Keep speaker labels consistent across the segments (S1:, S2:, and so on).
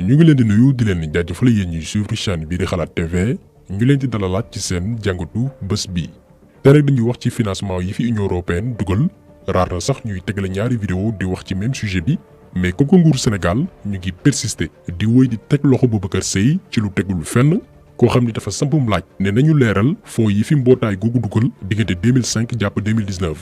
S1: ñu ngi leen di nuyu di leen jaajëfal yéen ñuy suivre chaîne bii di xalaat TV ñu leen di dalalaat ci seen jàngatu bés bi. te rek dañuy wax ci financement yi fi Union européenne dugal raar na sax ñuy tegale ñaari vidéo di wax ci même sujet bi mais comme que nguuru Sénégal ñu ngi persister di wéy di teg loxo Boubacar Sèye ci lu tegul fenn koo xam ni dafa sampum laaj ne nañu leeral fonds yi fi mbootaay googu dugal diggante 2005 jàpp 2019.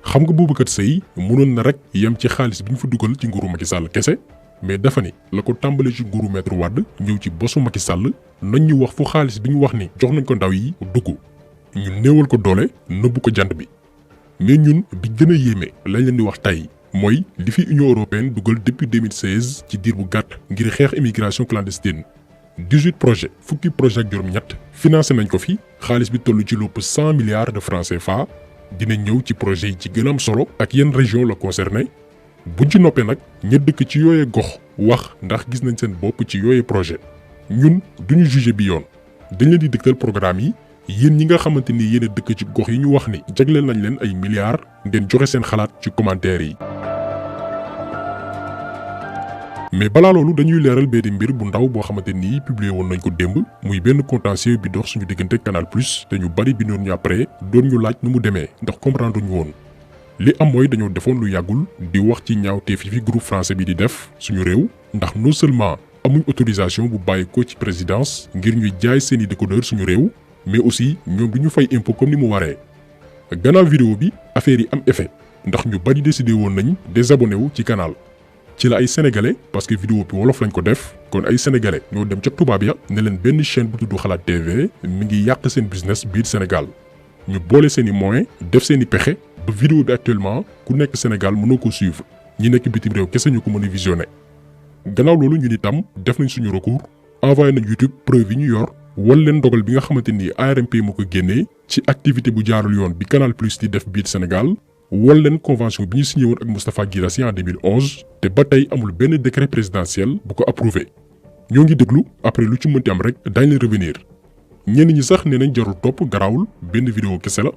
S1: xam nga Boubacar Sèye mënoon na rek yem ci xaalis bi ñu fa dugal ci nguuru Macky Sall kese. mais dafa ni la ko tàmbale ci nguuru Maître Wade ñëw ci bosu Macky Sall nañ ñu wax fu xaalis bi ñu wax ni jox nañ ko ndaw yi dugg ñu néewal ko doole nëbbu ko jant bi. mais ñun bi gën a yéeme lañ leen di wax tey mooy li fi Union européenne dugal depuis 2016 ci diir bu gàtt ngir xeex immigration clandestine 18 projets fukki projet ak juróom-ñett financé nañ ko fi xaalis bi toll ci lépp 100 milliards de francs CFA dina ñëw ci projet yi ci gën a am solo ak yenn région la concerné. buñ ci noppee nag ña dëkk ci yooyee gox wax ndax gis nañ seen bopp ci yooyee projet ñun duñu juger bi yoon dañ leen di dëgtal programme yi yéen ñi nga xamante ni yéen a dëkk ci gox yi ñu wax ni jagleel nañ leen ay milliards ngeen joxe seen xalaat ci commentaire yi. mais balaa loolu dañuy leeral benn mbir bu ndaw boo xamante ni publié woon nañ ko démb muy benn contentieux bi dox suñu diggante Canal Plus te ñu bari bindoon ñu après doon ñu laaj nu mu demee ndax comprendre ñu woon. li am mooy dañoo defoon lu yàggul di wax ci ñaawteef yi fi groupe français bi di def suñu réew ndax non seulement amuñ autorisation bu bàyyi ko ci présidence ngir ñuy jaay seeni décodeur suñu réew mais aussi ñoom du ñu fay impôt comme ni mu waree. gannaaw vidéo bi affaire yi am effet ndax ñu bari décidé woon nañ désabonné wu ci canal ci la ay sénégalais parce que vidéo bi wolof lañ ko def kon ay sénégalais ñoo dem ca tubaab ya ne leen benn chaîne bu tudd Xalaat TV mi ngi yàq seen business biir Sénégal ñu boole seeni moyens def seeni pexe. ba vidéo bi actuellement ku nekk Sénégal mënoo ko suivre ñi nekk bitim réew kese ñu ko mën a visionné gannaaw loolu ñun itam def nañ suñu recours envoyé nañ YouTube preuve yi ñu yor wal leen dogal bi nga xamante ni ARMP moo ko génnee ci activité bu jaarul yoon bi Canal Plus di def biir Sénégal wal leen convention bi ñu signé woon ak Moustapha Guirassy en 2011 te ba tey amul benn décret présidentiel bu ko approuvé ñoo ngi déglu après lu ci mënti am rek dañ leen revenir ñenn ñi sax nee nañ jarul topp garaawul benn vidéo kese la.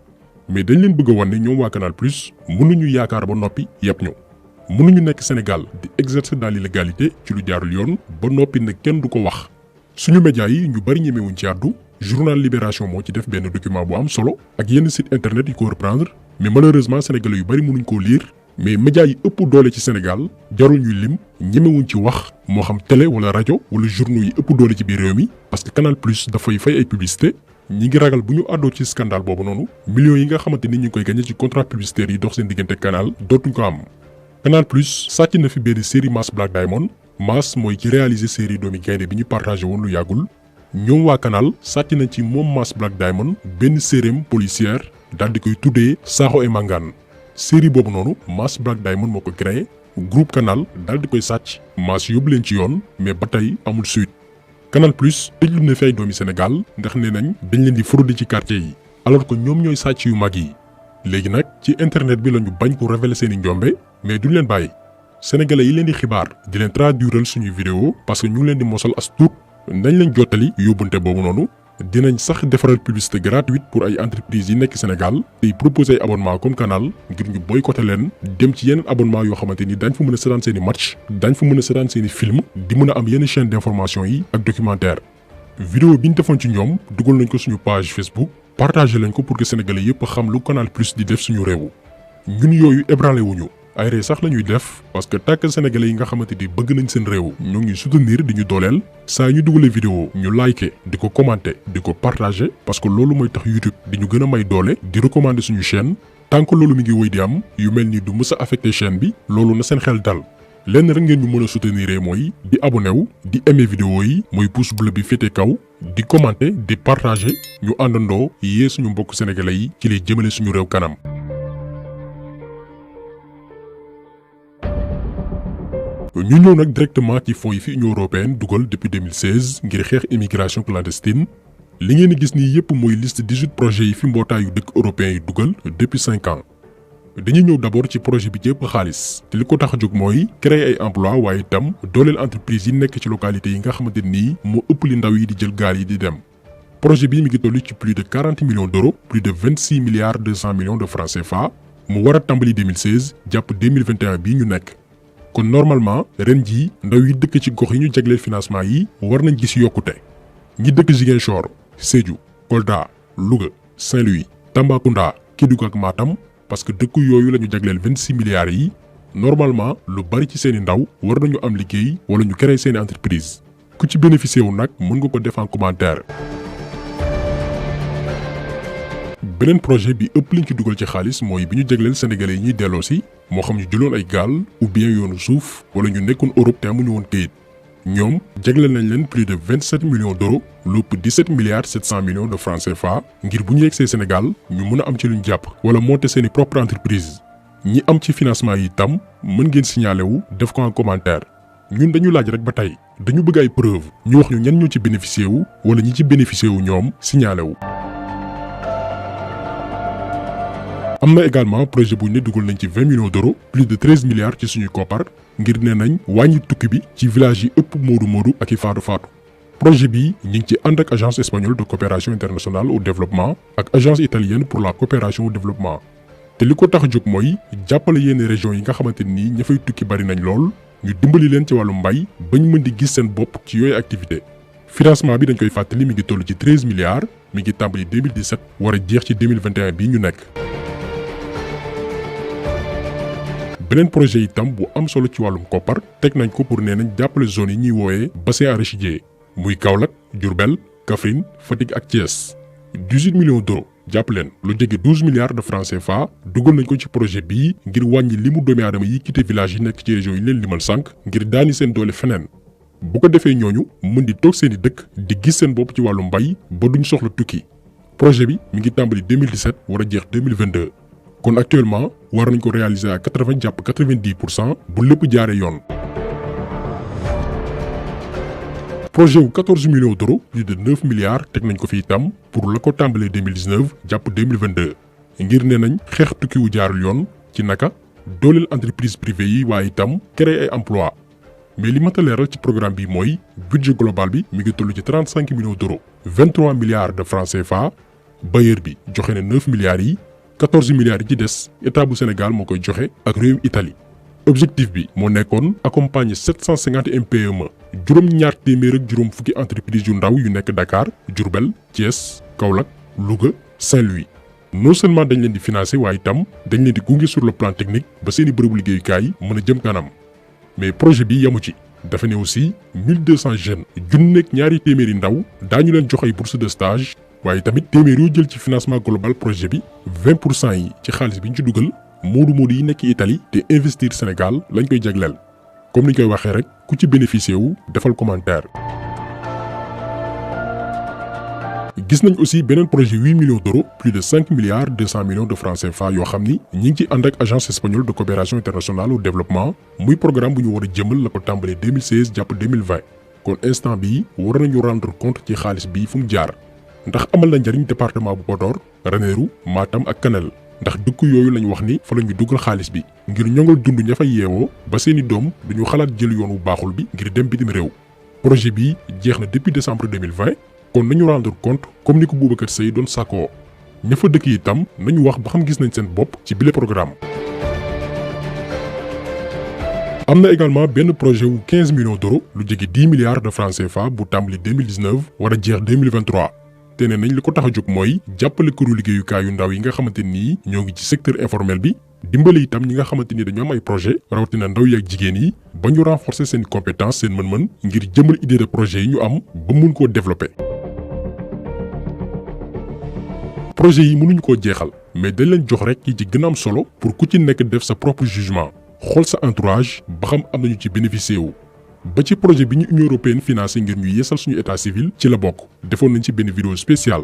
S1: mais dañ leen bëgg a wan ne ñoom waa Canal Plus mënuñu yaakaar ba noppi yëpp ñu mënuñu nekk Sénégal di exercer dans l'illégalité ci lu jaarul yoon ba noppi ne kenn du ko wax. suñu médias yi ñu bari ñemewuñ ci àddu journal Libération moo ci def benn document bu am solo ak yenn site internet yu ko reprendre mais malheureusement sénégalais yu bari mënuñ koo lire mais médias yi ëpp doole ci Sénégal jarul ñuy lim ñemewuñ ci wax moo xam télé wala rajo wala journaux yi ëpp doole ci biir réew mi parce que Canal Plus dafay fay ay publicité. ñi ngi ragal bu ñu àddoo ci scandale boobu noonu millions yi nga xamante ni ñu ngi koy gagné ci contrat publicitaire yi dox seen diggante canal dootuñ ko am. Canal Plus sàcc na fi benn série Mass Black Diamond Mass mooy ci réaliser série doomi gaynde bi ñu partagé woon lu yàggul ñoom waa canal sàcc nañ ci moom Mass Black Diamond benn série policière daal di koy tuddee Sakho et Mangane série boobu noonu Mass Black Diamond moo ko créé groupe canal daal di koy sàcc Mass yóbbu leen ci yoon mais ba tey amul suite. Canal Plus tëjlu na fi ay doomi Sénégal ndax nee nañ dañ leen di fraude ci quartier yi alors que ñoom ñooy sàcc yu mag yi léegi nag ci internet bi lañu bañ ko révéler seeni njombe mais duñ leen bàyyi sénégalais yi leen di xibaar di leen traduiral suñuy vidéo parce que ñu ngi leen di mosal as tuut nañ leen jottali yóbbunte boobu noonu dinañ sax defaral publicité gratuite pour ay entreprises yi nekk Sénégal tey proposer ay abonnement comme canal ngir ñu boycotté leen dem ci yeneen abonnement yoo xamante ni daañ fa mën a seetaan seeni match daañ fa mën a seetaan seeni film di mën a am yenn chaîne d'information yi ak documentaire. vidéo bi ñu defoon ci ñoom dugal nañ ko suñu page Facebook partagé lañ ko pour que sénégalais yëpp xam lu Canal Plus di def suñu réew ñun yooyu ébranlé wuñu ay ree sax la ñuy def parce que tàkk sénégalais yi nga xamante ni bëgg nañ seen réew ñoo ngi soutenir di ñu dooleel saa ñu dugalee vidéo ñu liké di ko commenté di ko partagé parce que loolu mooy tax YouTube di ñu gën a may doole di recommander suñu chaîne tant que loolu mi ngi wéy di am yu mel ni du mës a affecté chaîne bi loolu na seen xel dal lenn rek ngeen ñu mën a soutenir mooy di abonné wu di aimer vidéo yi mooy pouce bleu bi féete kaw di commenté di partagé ñu àndandoo yee suñu mbokk sénégalais yi ci lay jëmale suñu réew kanam. ñu ñëw nag directement ci fonds yi fi Union européenne dugal depuis 2016 ngir xeex immigration clandestine li ngeen di gis nii yëpp mooy liste 18 projets yi fi mbootaayu dëkk européens yi dugal depuis 5 ans. dañuy ñëw d'abord ci projet bi jëpp xaalis te li ko tax a jóg mooy créer ay emploi waaye itam dooleel entreprise yi nekk ci localité yi nga xamante nii moo ëpp li ndaw yi di jël gaal yi di dem. projet bi mi ngi toll ci plus de 40 millions d'euros plus de 26 milliards 200 millions de francs CFA mu war a tàmbali 2016 jàpp 2021 bii ñu nekk. kon normalement ren jii ndaw yi dëkk ci gox yi ñu jagleel financement yi war nañ gis yokkute ñi dëkk Ziguinchor Sédhiou Kolda Louga Saint-Louis Tambacounda Kédougou ak Matam parce que dëkk yooyu la ñu jagleel 26 milliards yi normalement lu bari ci seeni ndaw war nañu am liggéey wala ñu créer seeni entreprise ku ci bénéficié wu nag mën nga ko def en commentaire. beneen projet bi ëpp liñ ci dugal ci xaalis mooy bi ñu jagleel sénégalais yi ñuy delloo si moo xam ñu jëloon ay gaal ou bien yoonu suuf wala ñu nekkoon Europe te amuñu woon kayit ñoom jagleel nañ leen plus de 27 millions d'euros lépp 17 milliards 700 millions de francs CFA ngir bu ñu yegsee Sénégal ñu mën a am ci luñ jàpp wala monter seeni propre entreprise ñi am ci financement yi tam mën ngeen signaler wu def ko en commentaire ñun dañu laaj rek ba tey dañu bëgg ay preuve ñu wax ñu ñan ñoo ci bénéficier wu wala ñi ci bénéficier wu ñoom signaler wu. am na également projet bu ñu ne dugal nañ ci 20 millions d'euros plus de 13 milliards ci suñuy koppar ngir nee nañ wàññi tukki bi ci village yi ëpp moodu ak i faatu projet bi ñu ngi ci ànd ak agence espagnole de coopération internationale au développement ak agence italienne pour la coopération au développement te li ko tax a jóg mooy jàppale yenn régions yi nga xamante ni ña fay tukki bari nañ lool ñu dimbali leen ci wàllu mbay bañ mën di gis seen bopp ci yooyu activité financement bi dañ koy fàttali mi ngi toll ci 13 milliards mi ngi tàmbali 2017 war a jeex ci 2021 bii ñu nekk. beneen projet itam bu am solo ci wàllum koppar teg nañ ko pour nee nañ jàppale zone yi ñuy wooyee bassin arachidier muy Kaolack Diourbel Kaffrine Fatick ak Thiès 18 millions d'euros jàpp leen lu jege 12 milliards de francs CFA dugal nañ ko ci projet bii ngir wàññi limu doomi aadama yi quitté village yi nekk ci région yi leen limal sànq ngir daani seen doole feneen bu ko defee ñooñu mën di toog seeni dëkk di gis seen bopp ci wàllu mbay ba duñ soxla tukki projet bi mi ngi tàmbali 2017 war a jeex 2022 kon actuellement war nañ ko réaliser à 80 jàpp 90% bu lépp jaaree yoon. projet wu 14 millions d'euros plus de 9 milliards teg nañ ko fi itam pour la ko tàmbalee 2019 jàpp 2022 ngir nee nañ xeex tukki wu jaarul yoon ci naka dooleel entreprise privée yi waaye itam créer ay emploi mais li mat a leeral ci programme bi mooy budget global bi mi ngi toll ci 35 millions d'euros 23 milliards de francs CFA bailleur bi joxe na 9 milliards yi 14 milliards yi ci des état bu Sénégal moo koy joxe ak réewum Italie objectif bi moo nekkoon accompagner 750 MPME juróom-ñaar téeméer ak juróom fukki entreprise yu ndaw yu nekk Dakar Diourbel Thiès Kaolack Louga Saint-Louis non seulement dañ leen di financer waaye itam dañ leen di gunge sur le plan technique ba seeni bërëbu liggéeyukaay mën a jëm kanam mais projet bi yamu ci dafa ne aussi 1200 jeunes junneeg ñaari téeméeri ndaw daañu leen jox ay bourse de stage waaye tamit téeméer yoo jël ci financement global projet bi 20% yi ci xaalis bi ñu ci dugal moodu yi nekk Italie te investir Sénégal lañ koy jagleel comme ni ñu koy waxee rek ku ci bénéficier wu defal commentaire. gis nañ aussi beneen projet 8 millions d'euros plus de 5 milliards 200 millions de francs CFA yoo xam ni ñi ngi ci ànd ak agence espagnole de coopération internationale au développement muy programme bu ñu war a jëmal la ko tàmbalee 2016 jàpp 2020 kon instant bii war nañu rendre compte ci xaalis bi fu mu jaar ndax amal na njariñ département bu Podor Ranérou Matam ak Kanel ndax dëkk yooyu lañ wax ni fa la ñu dugal xaalis bi ngir ñongal dund ña fay yeewoo ba seeni doom duñu xalaat jël yoon wu baaxul bi ngir dem bitim réew projet bi jeex na depuis décembre 2020 kon nañu rendre compte comme ni ko Boubacar Seye doon sàkkoo ña fa dëkk itam nañu wax ba xam gis nañ seen bopp ci bile programme. am na également benn projet wu 15 millions d'euros lu jege 10 milliards de francs CFA bu tàmbali 2019 war a jeex 2023 te ne nañ li ko tax a jóg mooy jàppale këru liggéeyukaay yu ndaw yi nga xamante ni ñoo ngi ci secteur informel bi dimbale itam ñi nga xamante ni dañoo am ay projet rawatina ndaw yi ak jigéen yi ba ñu renforcer seen compétence seen mën-mën ngir jëmal idée de projet yi ñu am ba mun koo développer. projet yi mënuñu koo jeexal mais dañ leen jox rek yi ci gën a am solo pour ku ci nekk def sa propre jugement xool sa entourage ba xam am nañu ci bénéficier wu. ba ci projet bi ñu Union européenne financé ngir ñu yeesal suñu état civil ci la bokk defoon nañ ci benn vidéo spéciale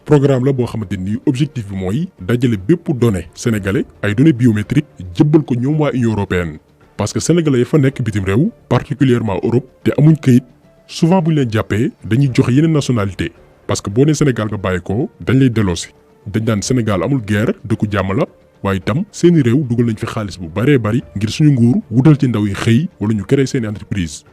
S1: programme la boo xamante ni objectif bi mooy dajale bépp données sénégalais ay données biométriques jëbbal ko ñoom waa Union européenne parce que sénégalais yi fa nekk bitim réew particulièrement Europe te amuñ këyit souvent bu ñu leen jàppee dañuy joxe yeneen nationalité parce que boo nee Sénégal nga bàyyi ko dañ lay delloosi dañ daan Sénégal amul guerre dëkku jàmm la waaye itam seeni réew dugal nañ fi xaalis bu baree bari ngir suñu nguur wutal ci ndaw yi xëy wala ñu créer seeni entreprise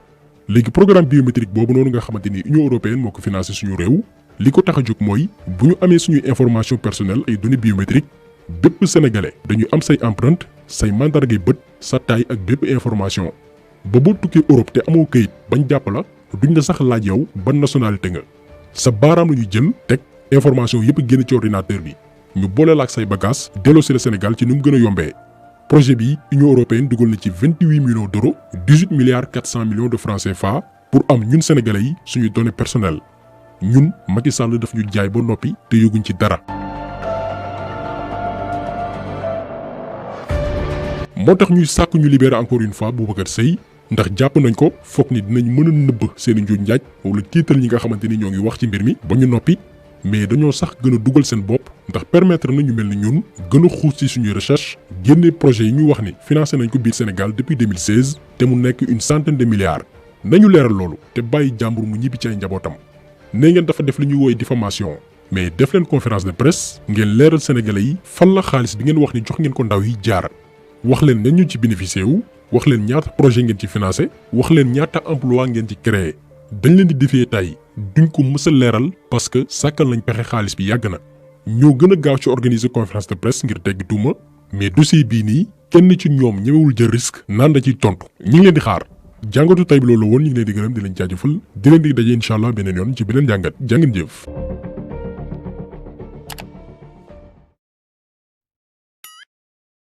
S1: léegi programme biométrique boobu noonu nga xamante ni Union européenne moo ko financé suñu réew li ko tax a jóg mooy bu ñu amee suñuy information personnelle ay données biométriques bépp sénégalais dañuy am say empreinte say mandargay bët sa taay ak bépp information ba boo tukkee Europe te amoo këyit bañ jàpp la duñ la sax laaj yow ban nationalité nga sa baaraam la ñuy jël teg information yëpp génn ci ordinateur bi ñu boole la ak say bagages delloo si le Sénégal ci nu mu gën a yombee. projet bi Union européenne dugal na ci 28 millions d'euros 18 milliards 400 millions de francs CFA pour am ñun sénégalais yi suñuy données personnelles ñun Macky Sall daf ñu jaay ba noppi te yëguñ ci dara. moo tax ñuy sàkk ñu libérer encore une fois Boubacar Seye ndax jàpp nañ ko foog ni dinañ mën a nëbb seen i njuuj njaaj wala tiital ñi nga xamante ni ñoo ngi wax ci mbir mi ba ñu noppi mais dañoo sax gën a dugal seen bopp ndax permettre na ñu mel ni ñun gën a xuus ci suñuy recherche génne projet yi ñu wax ni financé nañ ko biir Sénégal depuis 2016 te mu nekk une centaine de milliards nañu leeral loolu te bàyyi jàmbur mu ñibbi ci ay njabootam. ne ngeen dafa def li ñuy woy diffamation mais def leen conférence de presse ngeen leeral sénégalais yi fan la xaalis bi ngeen wax ni jox ngeen ko ndaw yi jaar wax leen ñan ñu ci bénéficié wu wax leen ñaata projet ngeen ci financé wax leen ñaata emploi ngeen ci créé dañ leen di défier tey duñ ko mës a leeral parce que sàkkal nañ pexe xaalis bi yàgg na ñoo gën a gaaw ci organiser conférence de presse ngir teggi tuuma mais dossier bii nii kenn ci ñoom ñemewul jël risque naan da ciy tontu ñi ngi leen di xaar jàngatu tey bi loolu woon ñu ngi leen di gërëm di leen jaajëfal di leen di daje incha allah beneen yoon ci beneen jàngat jàngeen jëf